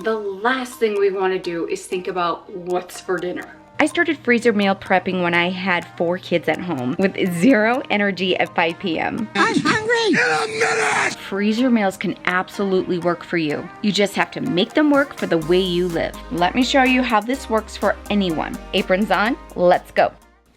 the last thing we want to do is think about what's for dinner. I started freezer meal prepping when I had 4 kids at home with 0 energy at 5 p.m. I'm hungry! In a minute! Freezer meals can absolutely work for you. You just have to make them work for the way you live. Let me show you how this works for anyone. Aprons on, let's go.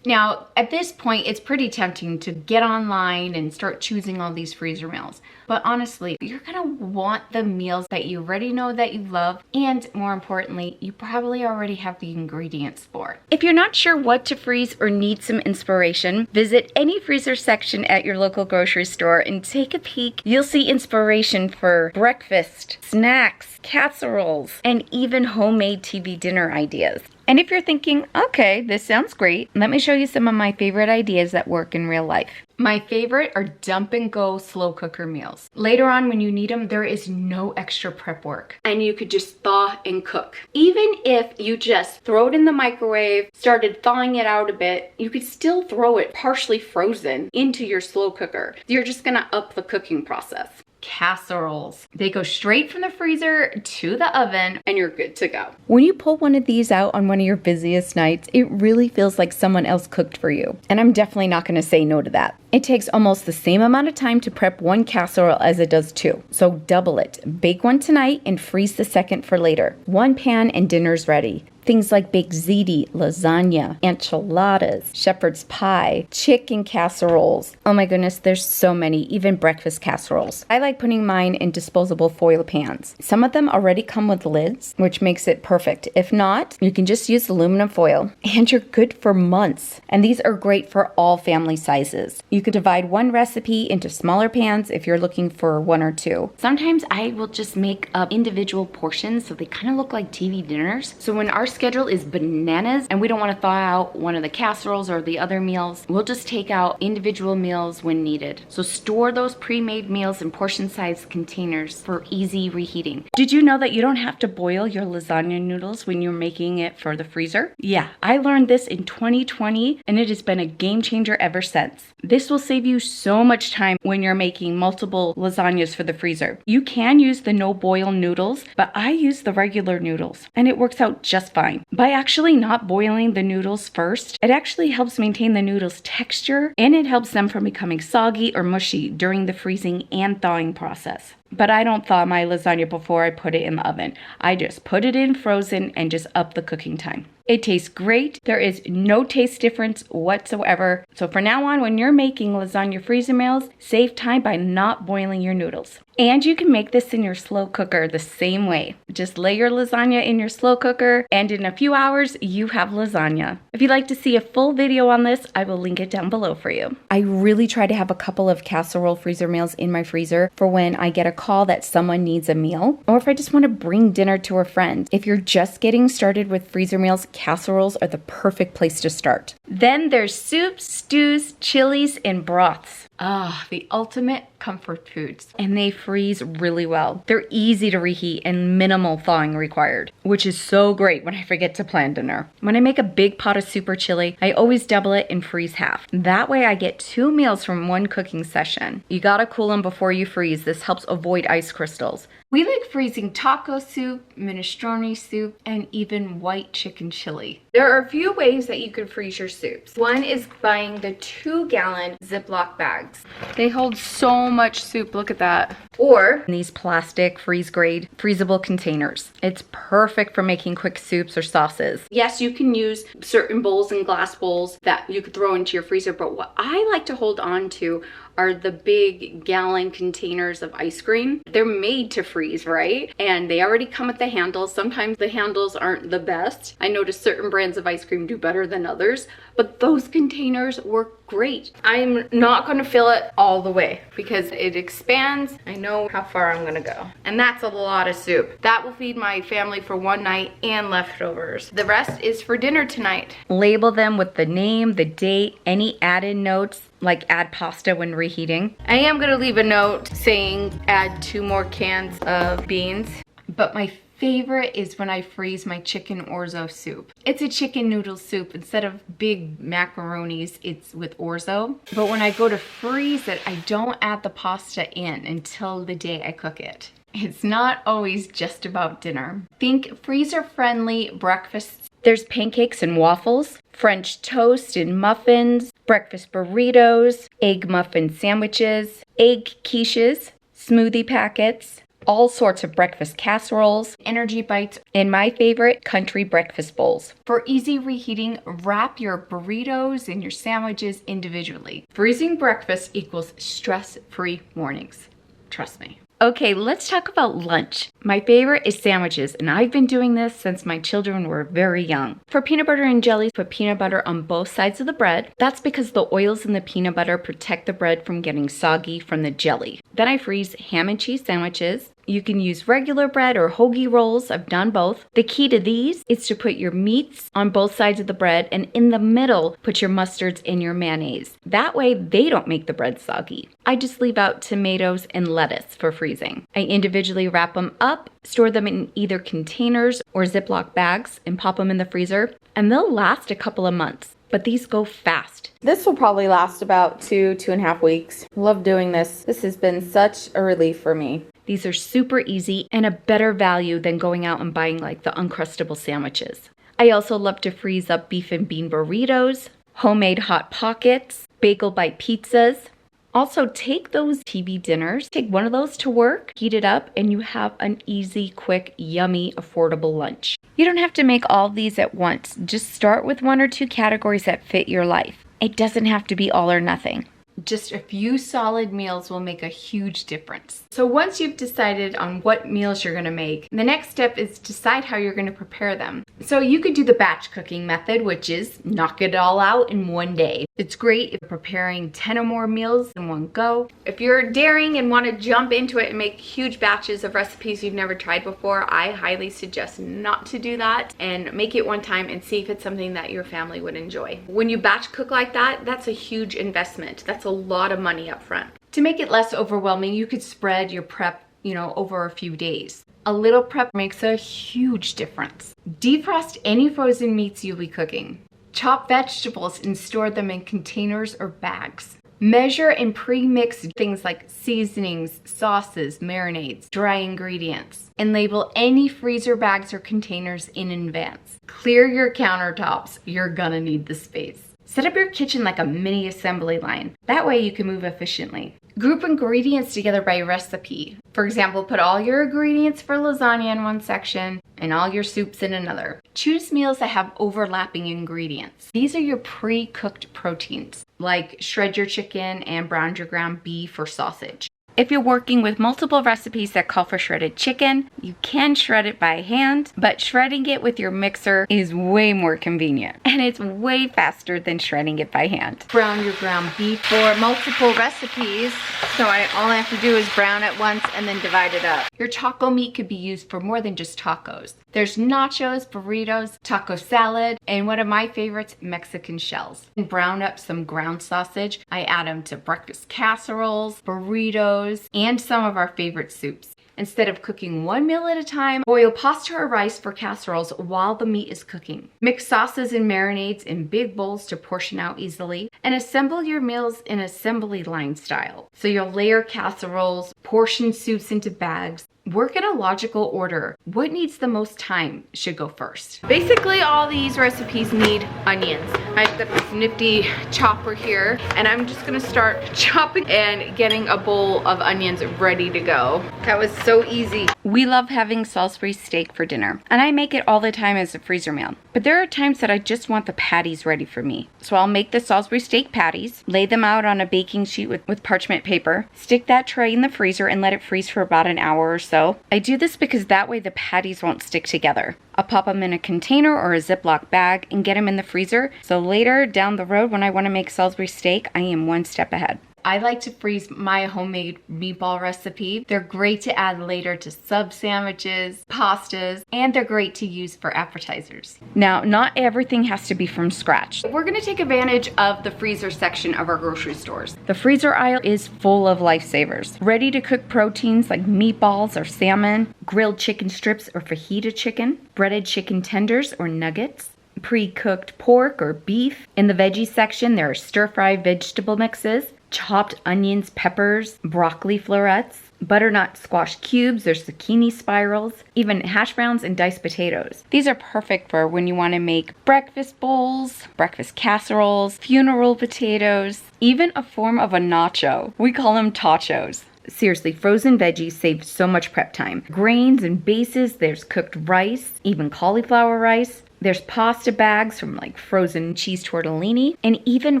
Now, at this point, it's pretty tempting to get online and start choosing all these freezer meals. But honestly, you're gonna want the meals that you already know that you love, and more importantly, you probably already have the ingredients for. If you're not sure what to freeze or need some inspiration, visit any freezer section at your local grocery store and take a peek. You'll see inspiration for breakfast, snacks, casseroles, and even homemade TV dinner ideas. And if you're thinking, okay, this sounds great, let me show you some of my favorite ideas that work in real life. My favorite are dump and go slow cooker meals. Later on when you need them, there is no extra prep work. And you could just thaw and cook. Even if you just throw it in the microwave, started thawing it out a bit, you could still throw it partially frozen into your slow cooker. You're just gonna up the cooking process. Casseroles. They go straight from the freezer to the oven and you're good to go. When you pull one of these out on one of your busiest nights, it really feels like someone else cooked for you. And I'm definitely not going to say no to that. It takes almost the same amount of time to prep one casserole as it does 2. So double it. Bake one tonight and freeze the second for later. One pan and dinner's ready. Things like baked ziti, lasagna, enchiladas, shepherd's pie, chicken casseroles. Oh my goodness, there's so many, even breakfast casseroles. I like putting mine in disposable foil pans. Some of them already come with lids, which makes it perfect. If not, you can just use aluminum foil and you're good for months. And these are great for all family sizes. You could divide one recipe into smaller pans if you're looking for 1 or 2. Sometimes I will just make up individual portions so they kind of look like TV dinners. So when our schedule is bananas and we don't want to thaw out one of the casseroles or the other meals, we'll just take out individual meals when needed. So store those pre-made meals in portion-sized containers for easy reheating. Did you know that you don't have to boil your lasagna noodles when you're making it for the freezer? Yeah, I learned this in 2020 and it has been a game changer ever since. This will save you so much time when you're making multiple lasagnas for the freezer. You can use the no boil noodles, but I use the regular noodles and it works out just fine. By actually not boiling the noodles first, it actually helps maintain the noodles' texture and it helps them from becoming soggy or mushy during the freezing and thawing process. But I don't thaw my lasagna before I put it in the oven. I just put it in frozen and just up the cooking time. It tastes great. There is no taste difference whatsoever. So from now on, when you're making lasagna freezer meals, save time by not boiling your noodles. And you can make this in your slow cooker the same way. Just lay your lasagna in your slow cooker and in a few hours, you have lasagna. If you'd like to see a full video on this, I will link it down below for you. I really try to have a couple of casserole freezer meals in my freezer for when I get a call that someone needs a meal, or if I just want to bring dinner to a friend. If you're just getting started with freezer meals, casseroles are the perfect place to start. Then there's soups, stews, chilies, and broths. Ah, the ultimate comfort foods. And they freeze really well. They're easy to reheat and minimal thawing required, which is so great when I forget to plan dinner. When I make a big pot of soup or chili, I always double it and freeze half. That way I get 2 meals from one cooking session. You gotta cool them before you freeze. This helps avoid ice crystals. We like freezing taco soup, minestrone soup, and even white chicken chili. There are a few ways that you can freeze your soups. One is buying the 2-gallon Ziploc bags. They hold so much soup, look at that. Or these plastic freeze-grade freezable containers. It's perfect for making quick soups or sauces. Yes, you can use certain bowls and glass bowls that you could throw into your freezer, but what I like to hold on to are the big gallon containers of ice cream. They're made to freeze, right? And they already come with the handles. Sometimes the handles aren't the best. I notice certain brands of ice cream do better than others, but those containers work great. I'm not gonna fill it all the way because it expands. I know how far I'm gonna go. And that's a lot of soup. That will feed my family for one night and leftovers. The rest is for dinner tonight. Label them with the name, the date, any added notes, like add pasta when reheating. I am gonna leave a note saying add 2 more cans of beans. But my favorite is when I freeze my chicken orzo soup. It's a chicken noodle soup. Instead of big macaronis, it's with orzo. But when I go to freeze it, I don't add the pasta in until the day I cook it. It's not always just about dinner. Think freezer-friendly breakfasts. There's pancakes and waffles, French toast and muffins, breakfast burritos, egg muffin sandwiches, egg quiches, smoothie packets, all sorts of breakfast casseroles, energy bites, and my favorite, country breakfast bowls. For easy reheating, wrap your burritos and your sandwiches individually. Freezing breakfast equals stress-free mornings. Trust me. Okay, let's talk about lunch. My favorite is sandwiches, and I've been doing this since my children were very young. For peanut butter and jelly, put peanut butter on both sides of the bread. That's because the oils in the peanut butter protect the bread from getting soggy from the jelly. Then I freeze ham and cheese sandwiches. You can use regular bread or hoagie rolls. I've done both. The key to these is to put your meats on both sides of the bread, and in the middle, put your mustards and your mayonnaise. That way, they don't make the bread soggy. I just leave out tomatoes and lettuce for freezing. I individually wrap them up, store them in either containers or Ziploc bags, and pop them in the freezer, and they'll last a couple of months. But these go fast. This will probably last about 2.5 weeks. Love doing this. This has been such a relief for me. These are super easy and a better value than going out and buying like the Uncrustable sandwiches. I also love to freeze up beef and bean burritos, homemade Hot Pockets, bagel bite pizzas. Also, take those TV dinners, take one of those to work, heat it up, and you have an easy, quick, yummy, affordable lunch. You don't have to make all these at once. Just start with 1 or 2 categories that fit your life. It doesn't have to be all or nothing. Just a few solid meals will make a huge difference. So once you've decided on what meals you're gonna make, the next step is decide how you're gonna prepare them. So you could do the batch cooking method, which is knock it all out in one day. It's great if you're preparing 10 or more meals in one go. If you're daring and wanna jump into it and make huge batches of recipes you've never tried before, I highly suggest not to do that and make it one time and see if it's something that your family would enjoy. When you batch cook like that, that's a huge investment. That's a lot of money up front. To make it less overwhelming, you could spread your prep, over a few days. A little prep makes a huge difference. Defrost any frozen meats you'll be cooking. Chop vegetables and store them in containers or bags. Measure and pre-mix things like seasonings, sauces, marinades, dry ingredients, and label any freezer bags or containers in advance. Clear your countertops. You're gonna need the space. Set up your kitchen like a mini assembly line. That way you can move efficiently. Group ingredients together by recipe. For example, put all your ingredients for lasagna in one section and all your soups in another. Choose meals that have overlapping ingredients. These are your pre-cooked proteins, like shred your chicken and brown your ground beef or sausage. If you're working with multiple recipes that call for shredded chicken, you can shred it by hand, but shredding it with your mixer is way more convenient, and it's way faster than shredding it by hand. Brown your ground beef for multiple recipes, so all I have to do is brown it once and then divide it up. Your taco meat could be used for more than just tacos. There's nachos, burritos, taco salad, and one of my favorites, Mexican shells. And brown up some ground sausage. I add them to breakfast casseroles, burritos, and some of our favorite soups. Instead of cooking one meal at a time, boil pasta or rice for casseroles while the meat is cooking. Mix sauces and marinades in big bowls to portion out easily, and assemble your meals in assembly line style. So you'll layer casseroles, portion soups into bags. Work in a logical order. What needs the most time should go first. Basically, all these recipes need onions. I've got this nifty chopper here, and I'm just gonna start chopping and getting a bowl of onions ready to go. That was so easy. We love having Salisbury steak for dinner, and I make it all the time as a freezer meal. But there are times that I just want the patties ready for me. So I'll make the Salisbury steak patties, lay them out on a baking sheet with parchment paper, stick that tray in the freezer and let it freeze for about an hour or so. I do this because that way the patties won't stick together. I'll pop them in a container or a Ziploc bag and get them in the freezer, so later down the road when I want to make Salisbury steak, I am one step ahead. I like to freeze my homemade meatball recipe. They're great to add later to sub sandwiches, pastas, and they're great to use for appetizers. Now, not everything has to be from scratch. We're gonna take advantage of the freezer section of our grocery stores. The freezer aisle is full of lifesavers. Ready to cook proteins like meatballs or salmon, grilled chicken strips or fajita chicken, breaded chicken tenders or nuggets, pre-cooked pork or beef. In the veggie section, there are stir-fry vegetable mixes, chopped onions, peppers, broccoli florets, butternut squash cubes, there's zucchini spirals, even hash browns and diced potatoes. These are perfect for when you want to make breakfast bowls, breakfast casseroles, funeral potatoes, even a form of a nacho. We call them tachos. Seriously, frozen veggies save so much prep time. Grains and bases, there's cooked rice, even cauliflower rice. There's pasta bags from like frozen cheese tortellini, and even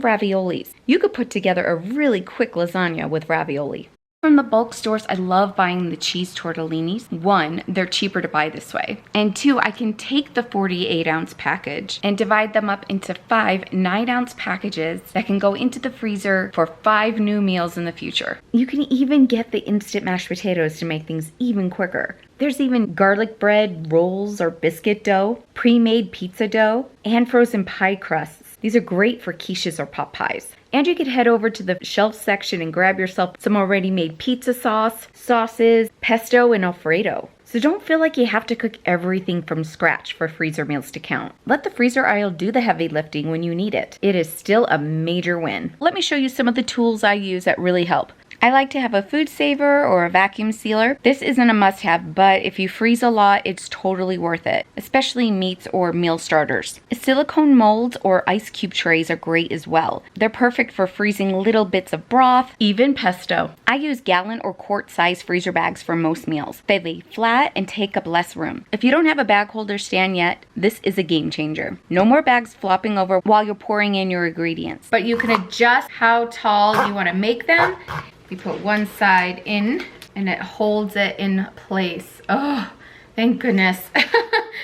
raviolis. You could put together a really quick lasagna with ravioli. From the bulk stores, I love buying the cheese tortellinis. One, they're cheaper to buy this way. And two, I can take the 48-ounce package and divide them up into 5 9-ounce packages that can go into the freezer for 5 new meals in the future. You can even get the instant mashed potatoes to make things even quicker. There's even garlic bread, rolls, or biscuit dough, pre-made pizza dough, and frozen pie crusts. These are great for quiches or pot pies. And you could head over to the shelf section and grab yourself some already made pizza sauce, sauces, pesto, and Alfredo. So don't feel like you have to cook everything from scratch for freezer meals to count. Let the freezer aisle do the heavy lifting when you need it. It is still a major win. Let me show you some of the tools I use that really help. I like to have a food saver or a vacuum sealer. This isn't a must-have, but if you freeze a lot, it's totally worth it, especially meats or meal starters. Silicone molds or ice cube trays are great as well. They're perfect for freezing little bits of broth, even pesto. I use gallon or quart size freezer bags for most meals. They lay flat and take up less room. If you don't have a bag holder stand yet, this is a game changer. No more bags flopping over while you're pouring in your ingredients. But you can adjust how tall you want to make them. You put one side in and it holds it in place. Oh, thank goodness.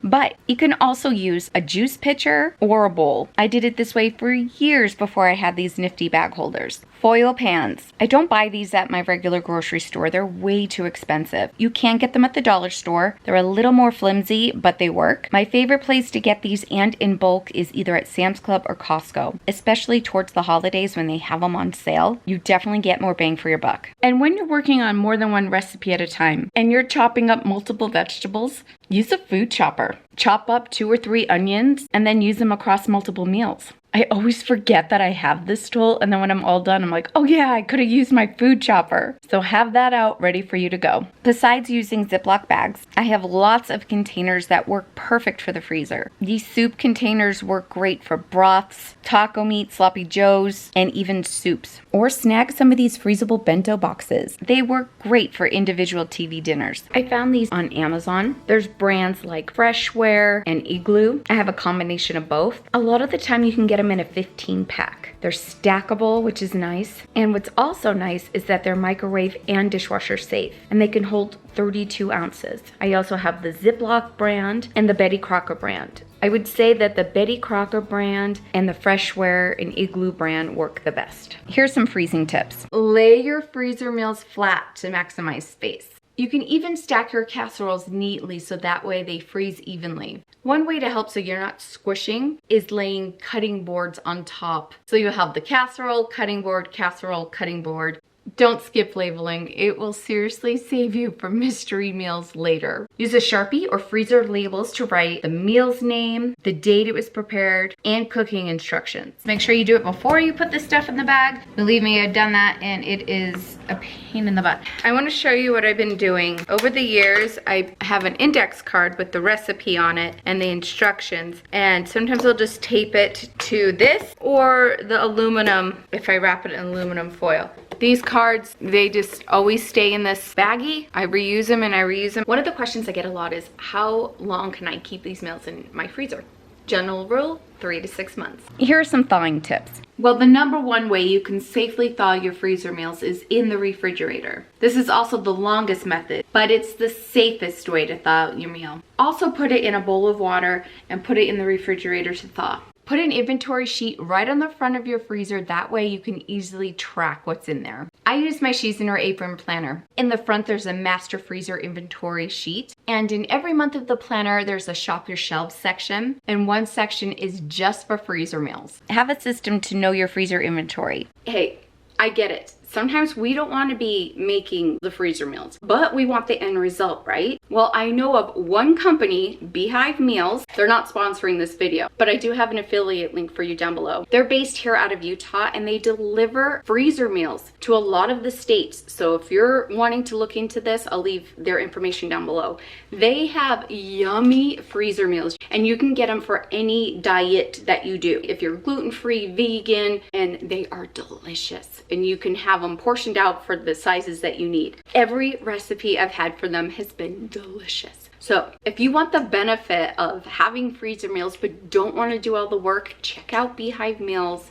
But you can also use a juice pitcher or a bowl. I did it this way for years before I had these nifty bag holders. Foil pans. I don't buy these at my regular grocery store. They're way too expensive. You can get them at the dollar store. They're a little more flimsy, but they work. My favorite place to get these and in bulk is either at Sam's Club or Costco, especially towards the holidays when they have them on sale. You definitely get more bang for your buck. And when you're working on more than one recipe at a time and you're chopping up multiple vegetables, use a food chopper. Chop up 2 or 3 onions and then use them across multiple meals. I always forget that I have this tool, and then when I'm all done, I'm like, oh yeah, I could have used my food chopper. So have that out ready for you to go. Besides using Ziploc bags, I have lots of containers that work perfect for the freezer. These soup containers work great for broths, taco meat, sloppy joes, and even soups. Or snag some of these freezable bento boxes. They work great for individual TV dinners. I found these on Amazon. There's brands like Freshware and Igloo. I have a combination of both. A lot of the time you can get them in a 15 pack. They're stackable, which is nice. And what's also nice is that they're microwave and dishwasher safe, and they can hold 32 ounces. I also have the Ziploc brand and the Betty Crocker brand. I would say that the Betty Crocker brand and the Freshware and Igloo brand work the best. Here's some freezing tips. Lay your freezer meals flat to maximize space. You can even stack your casseroles neatly so that way they freeze evenly. One way to help so you're not squishing is laying cutting boards on top. So you'll have the casserole, cutting board. Don't skip labeling. It will seriously save you from mystery meals later. Use a Sharpie or freezer labels to write the meal's name, the date it was prepared, and cooking instructions. Make sure you do it before you put the stuff in the bag. Believe me, I've done that and it is a pain in the butt. I want to show you what I've been doing. Over the years, I have an index card with the recipe on it and the instructions, and sometimes I'll just tape it to this or the aluminum if I wrap it in aluminum foil. These cards, they just always stay in this baggie. I reuse them and I reuse them. One of the questions I get a lot is, how long can I keep these meals in my freezer? General rule, 3 to 6 months. Here are some thawing tips. Well, the number one way you can safely thaw your freezer meals is in the refrigerator. This is also the longest method, but it's the safest way to thaw your meal. Also put it in a bowl of water and put it in the refrigerator to thaw. Put an inventory sheet right on the front of your freezer. That way you can easily track what's in there. I use my She's in Her Apron planner. In the front, there's a master freezer inventory sheet. And in every month of the planner, there's a shop your shelves section. And one section is just for freezer meals. Have a system to know your freezer inventory. Hey, I get it. Sometimes we don't want to be making the freezer meals, but we want the end result, right? Well, I know of one company, Beehive Meals. They're not sponsoring this video, but I do have an affiliate link for you down below. They're based here out of Utah, and they deliver freezer meals to a lot of the states. So if you're wanting to look into this, I'll leave their information down below. They have yummy freezer meals, and you can get them for any diet that you do. If you're gluten-free, vegan, and they are delicious, and you can have them portioned out for the sizes that you need. Every recipe I've had for them has been delicious. So if you want the benefit of having freezer meals but don't want to do all the work, check out Beehive Meals.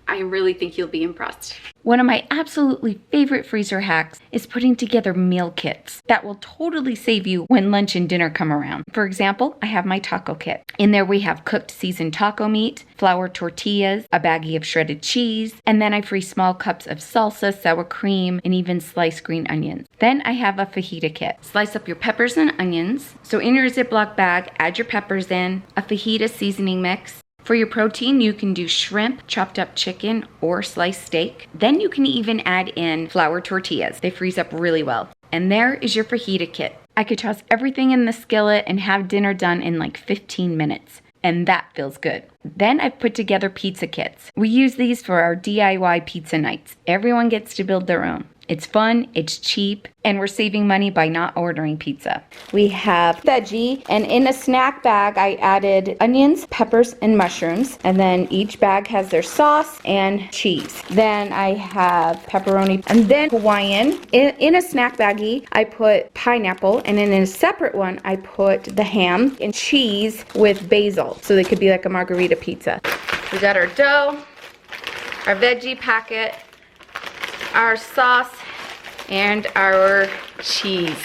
I really think you'll be impressed. One of my absolutely favorite freezer hacks is putting together meal kits that will totally save you when lunch and dinner come around. For example, I have my taco kit. In there we have cooked seasoned taco meat, flour tortillas, a baggie of shredded cheese, and then I freeze small cups of salsa, sour cream, and even sliced green onions. Then I have a fajita kit. Slice up your peppers and onions. So in your Ziploc bag, add your peppers in, a fajita seasoning mix. For your protein, you can do shrimp, chopped up chicken, or sliced steak. Then you can even add in flour tortillas. They freeze up really well. And there is your fajita kit. I could toss everything in the skillet and have dinner done in like 15 minutes. And that feels good. Then I've put together pizza kits. We use these for our DIY pizza nights. Everyone gets to build their own. It's fun, it's cheap, and we're saving money by not ordering pizza. We have veggie, and in a snack bag, I added onions, peppers, and mushrooms. And then each bag has their sauce and cheese. Then I have pepperoni, and then Hawaiian. In a snack baggie, I put pineapple, and then in a separate one, I put the ham and cheese with basil. So they could be like a margarita pizza. We got our dough, our veggie packet, our sauce, and our cheese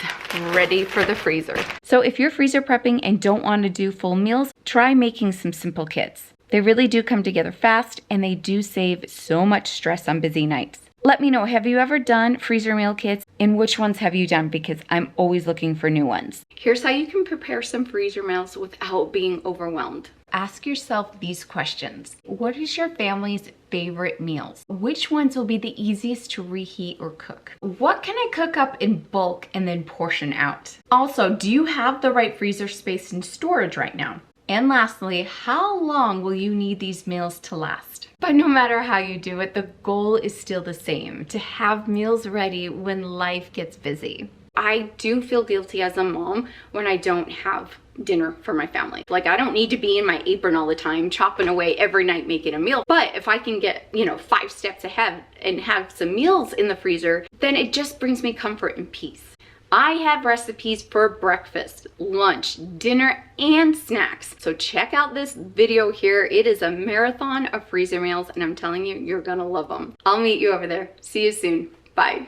ready for the freezer. So if you're freezer prepping and don't want to do full meals, try making some simple kits. They really do come together fast, and they do save so much stress on busy nights. Let me know, have you ever done freezer meal kits, and which ones have you done? Because I'm always looking for new ones. Here's how you can prepare some freezer meals without being overwhelmed. Ask yourself these questions. What is your family's favorite meals? Which ones will be the easiest to reheat or cook? What can I cook up in bulk and then portion out? Also, do you have the right freezer space and storage right now? And lastly, how long will you need these meals to last? But no matter how you do it, the goal is still the same, to have meals ready when life gets busy. I do feel guilty as a mom when I don't have dinner for my family. Like, I don't need to be in my apron all the time, chopping away every night making a meal. But if I can get, 5 steps ahead and have some meals in the freezer, then it just brings me comfort and peace. I have recipes for breakfast, lunch, dinner, and snacks. So check out this video here. It is a marathon of freezer meals, and I'm telling you, you're gonna love them. I'll meet you over there. See you soon. Bye.